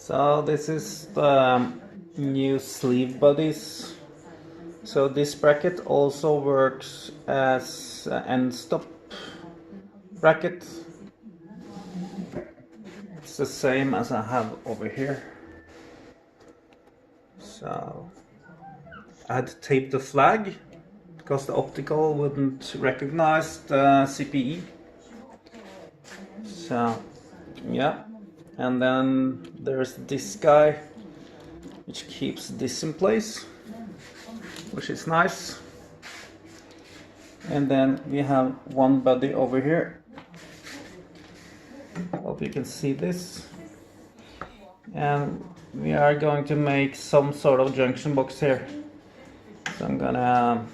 So this is the new sleeve bodies. So this bracket also works as an end stop bracket. It's the same as I have over here. So I had to tape the flag because the optical wouldn't recognize the CPE. So yeah, and then there's this guy which keeps this in place, which is nice. And then we have one body over here. Hope you can see this. And we are going to make some sort of junction box here. So I'm gonna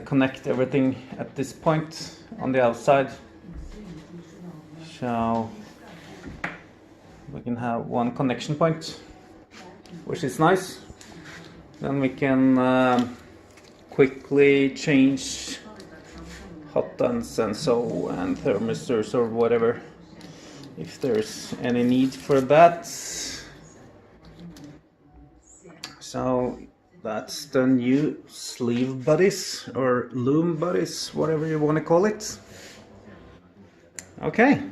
connect everything at this point on the outside. So we can have one connection point, which is nice. Then we can quickly change hot ends and so and thermistors or whatever if there's any need for that. So that's the new sleeve buddies or loom buddies, whatever you want to call it. Okay.